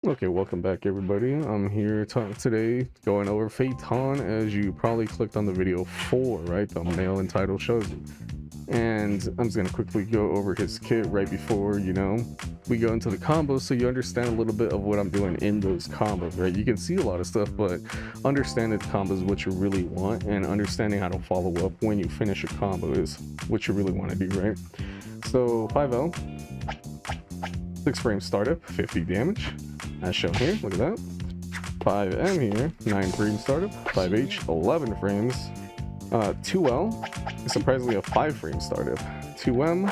Okay, welcome back everybody. I'm here today going over Feitan, as you probably clicked on the video 4, right? The male and title shows you. And I'm just gonna quickly go over his kit right before, we go into the combos so you understand a little bit of what I'm doing in those combos, right? You can see a lot of stuff, but understanding the combos is what you really want, and understanding how to follow up when you finish a combo is what you really want to do, right? So 5L, 6 frame startup, 50 damage. As shown here, look at that. 5M here, 9 frame startup. 5H, 11 frames. 2L is surprisingly a 5 frame startup. 2M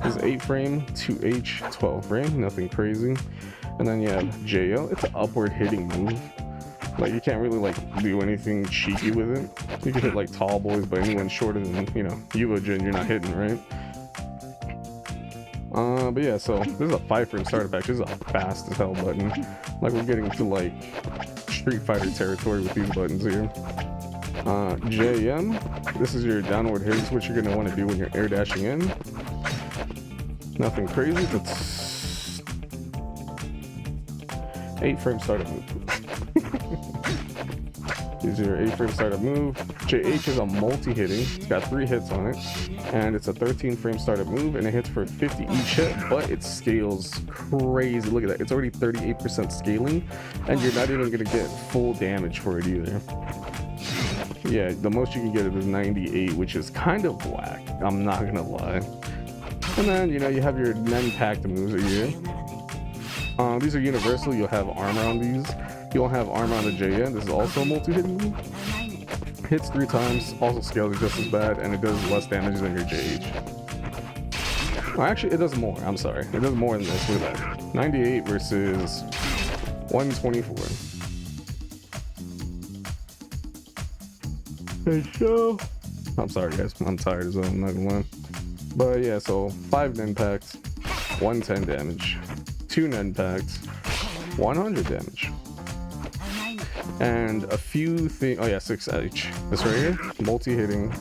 is 8 frame. 2H, 12 frame, nothing crazy. And then you have JL, it's an upward hitting move. Like, you can't really do anything cheeky with it. You can hit like tall boys, but anyone shorter than, Uvojin, you're not hitting, right? But yeah, so this is a 5 frame startup. Actually, this is a fast as hell button. Like, we're getting to like Street Fighter territory with these buttons here. JM, this is your downward hit. This is what you're gonna want to do when you're air dashing in. Nothing crazy. That's 8 frame startup move. Is your 8 frame startup move. JH is a multi-hitting. It's got 3 hits on it, and it's a 13 frame startup move, and it hits for 50 each hit, but it scales crazy. Look at that. It's already 38% scaling, and you're not even gonna get full damage for it either. Yeah, the most you can get is 98, which is kind of whack, I'm not gonna lie. And then, you have your Nen packed moves here. These are universal. You'll have armor on these. You won't have armor on the JN. This is also a multi-hitting move. Hits 3 times, also scales just as bad, and it does less damage than your JH. Oh, actually, it does more. I'm sorry. It does more than this. Look at that. 98 versus 124. Hey, show. I'm sorry, guys. I'm tired as well. I'm not gonna lie. But yeah, so 5 Nen packs, 110 damage. 2 Nen packs, 100 damage. And a few things. Oh yeah, 6H. This right here, multi-hitting,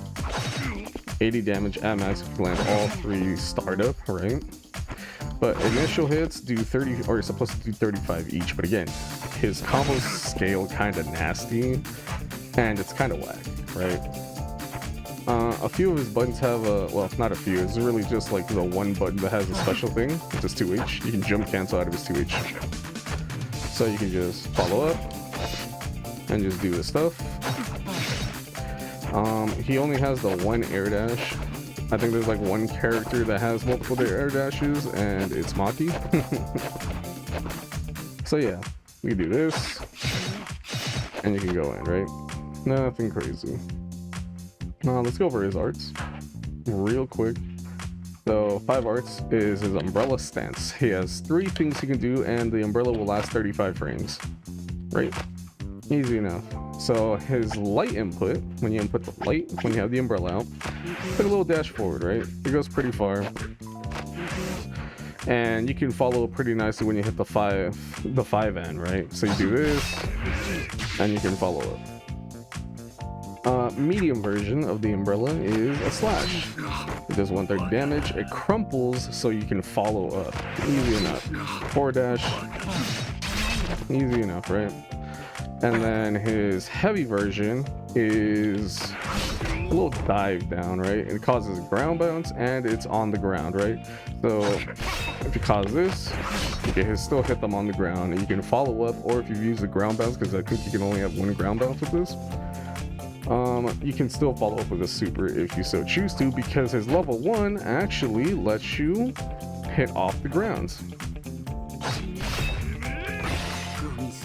80 damage at max if you land all 3 startup, right? But initial hits do 30, or you're supposed to do 35 each. But again, his combos scale kind of nasty, and it's kind of whack, right? A few of his buttons have a, well, not a few, it's really just like the one button that has a special thing, which is 2H. You can jump cancel out of his 2H. So you can just follow up and just do this stuff. He only has the 1 air dash. I think there's like 1 character that has multiple air dashes, and it's Maki. So yeah, you do this, and you can go in, right? Nothing crazy. Let's go over his arts real quick. So 5 arts is his umbrella stance. He has 3 things he can do, and the umbrella will last 35 frames. Right? Easy enough. So his light input, when you input the light, when you have the umbrella out, put a little dash forward, right? It goes pretty far. And you can follow it pretty nicely when you hit the 5 end, right? So you do this, and you can follow up. Medium version of the umbrella is a slash. It does 1/3 damage. It crumples so you can follow up. Easy enough. 4 dash. Easy enough, right? And then his heavy version is a little dive down, right? It causes ground bounce, and it's on the ground, right? So if you cause this, you can still hit them on the ground, and you can follow up, or if you use the ground bounce, because I think you can only have 1 ground bounce with this, you can still follow up with a super if you so choose to, because his level 1 actually lets you hit off the ground.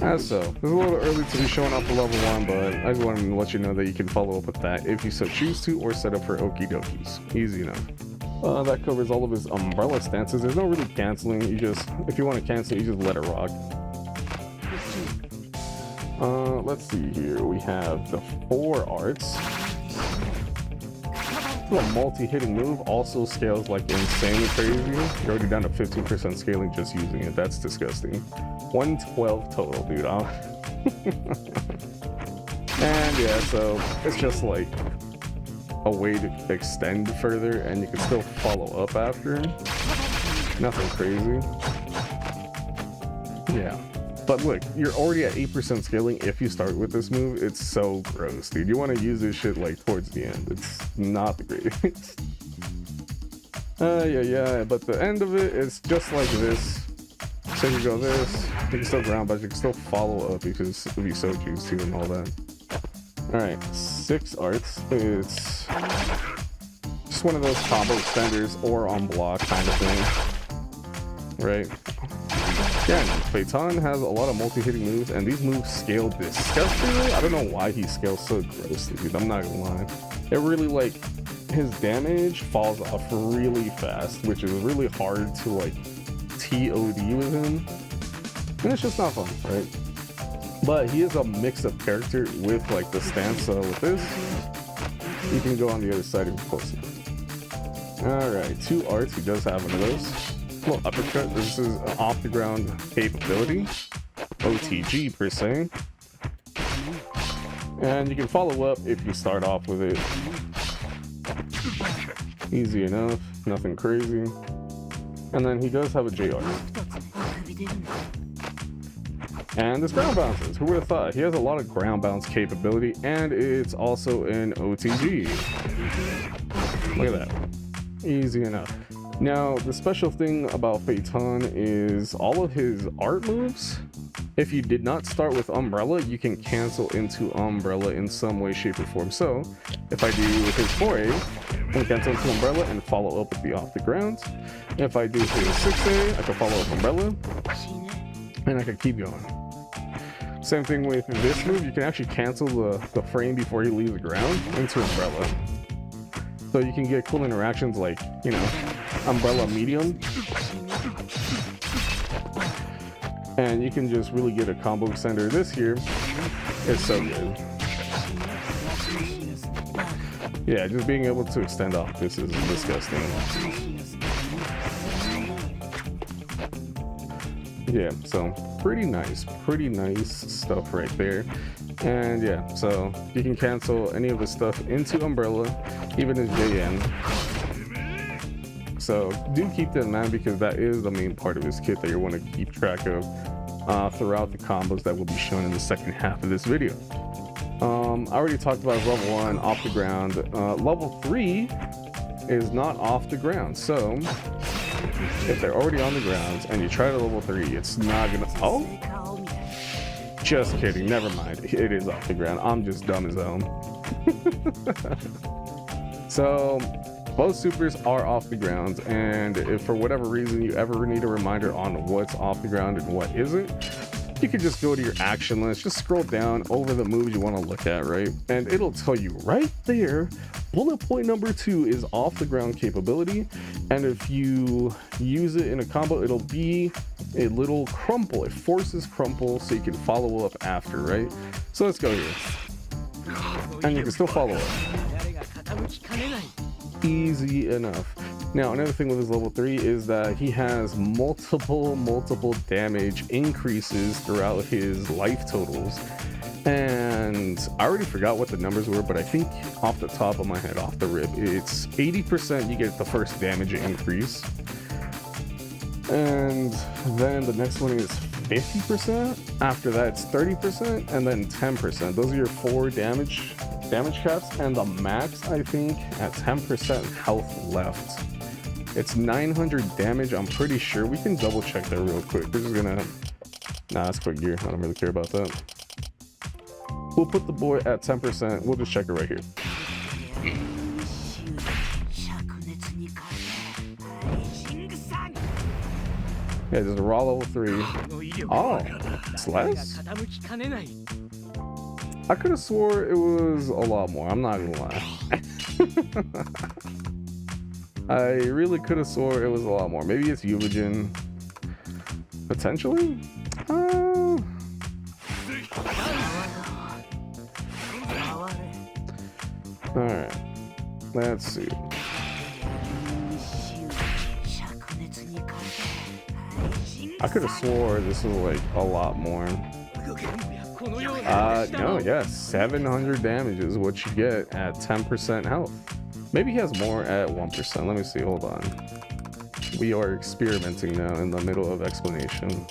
As so, it's a little early to be showing off the level 1, but I just wanted to let you know that you can follow up with that if you so choose to, or set up for okie dokies. Easy enough. That covers all of his umbrella stances. There's no really canceling. You just, if you want to cancel, you just let it rock. Let's see here. We have the 4 arts. A multi-hitting move, also scales like insanely crazy. You're already down to 15% scaling just using it. That's disgusting. 112 total, dude. And yeah, so it's just like a way to extend further, and you can still follow up after. Nothing crazy. Yeah. But look, you're already at 8% scaling if you start with this move. It's so gross, dude. You want to use this shit like towards the end. It's not the greatest. Yeah, but the end of it is just like this. So you go this, you can still ground, but you can still follow up because if you so choose to and all that. Alright, 6 arts. It's just one of those combo extenders or on block kind of thing. Right? Again, Feitan has a lot of multi-hitting moves, and these moves scale disgustingly. I don't know why he scales so grossly, dude. I'm not gonna lie. It really, like, his damage falls off really fast, which is really hard to, like, TOD with him. And it's just not fun, right? But he is a mix-up character with, like, the stance. So with this, you can go on the other side and close it. Alright, 2 arts. He does have one of those. Little uppercut. This is an off the ground capability, OTG per se, and you can follow up if you start off with it. Easy enough, nothing crazy. And then he does have a JR. And this ground bounces. Who would have thought? He has a lot of ground bounce capability, and it's also an OTG. Look at that. Easy enough. Now, the special thing about Feitan is all of his art moves, if you did not start with Umbrella, you can cancel into Umbrella in some way, shape, or form. So, if I do his 4A, I can cancel into Umbrella and follow up with the off the ground. If I do his 6A, I can follow up Umbrella, and I can keep going. Same thing with this move, you can actually cancel the frame before he leaves the ground into Umbrella. So you can get cool interactions like, you know, Umbrella medium, and you can just really get a combo extender. This here is so good. Yeah, just being able to extend off this is disgusting. Yeah, so pretty nice stuff right there. And yeah, so you can cancel any of the stuff into Umbrella, even his JN. So do keep that in mind, because that is the main part of his kit that you want to keep track of throughout the combos that will be shown in the second half of this video. I already talked about level 1 off the ground. Level 3 is not off the ground. So if they're already on the ground and you try to level 3, it's not gonna. Oh, just kidding. Never mind. It is off the ground. I'm just dumb as hell. So both supers are off the ground, and if for whatever reason you ever need a reminder on what's off the ground and what isn't, you can just go to your action list, just scroll down over the moves you want to look at, right? And it'll tell you right there, bullet point number 2 is off the ground capability, and if you use it in a combo, it'll be a little crumple. It forces crumple so you can follow up after, right? So let's go here. And you can still follow up. Easy enough. Now, another thing with his level 3 is that he has multiple damage increases throughout his life totals. And I already forgot what the numbers were, but I think off the top of my head, off the rip, it's 80% you get the first damage increase. And then the next one is 50%. After that, it's 30%, and then 10%. Those are your 4 damage caps, and the max, I think, at 10% health left. It's 900 damage, I'm pretty sure. We can double check that real quick. We're just gonna... Nah, that's quick gear. I don't really care about that. We'll put the boy at 10%. We'll just check it right here. Yeah, just a raw level 3. Oh, it's less? I could have swore it was a lot more. I'm not gonna lie. I really could have swore it was a lot more. Maybe it's Eulogen. Potentially? Alright. Let's see. I could have swore this was like a lot more. No, yeah, 700 damage is what you get at 10% health. Maybe he has more at 1%. Let me see, hold on. We are experimenting now in the middle of explanation.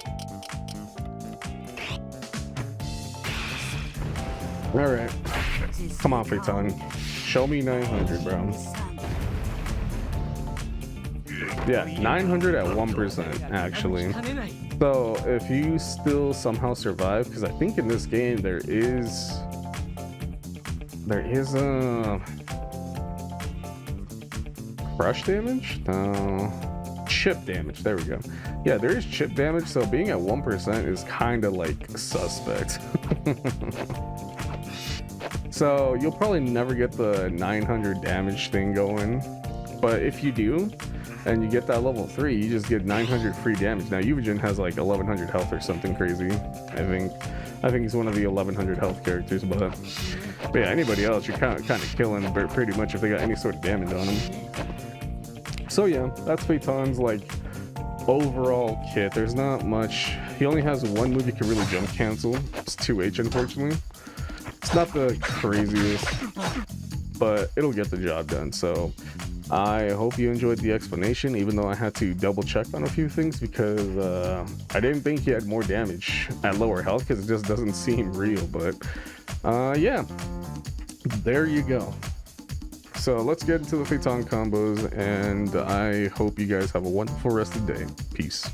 All right, come on, Feitan. Show me 900, bro. Yeah, 900 at 1%, actually. So if you still somehow survive, because I think in this game there is a crush damage? No, chip damage. There we go. Yeah, there is chip damage, so being at 1% is kind of like suspect. So you'll probably never get the 900 damage thing going, but if you do and you get that level 3, you just get 900 free damage. Now Eugen has like 1100 health or something crazy. I think he's one of the 1100 health characters, but yeah, anybody else you're kind of killing pretty much if they got any sort of damage on them. So yeah, that's Feitan's like overall kit. There's not much. He only has one move you can really jump cancel. It's 2H, unfortunately. It's not the craziest, but it'll get the job done. So I hope you enjoyed the explanation, even though I had to double check on a few things because I didn't think he had more damage at lower health because it just doesn't seem real. But yeah, there you go. So let's get into the Feitan combos, and I hope you guys have a wonderful rest of the day. Peace.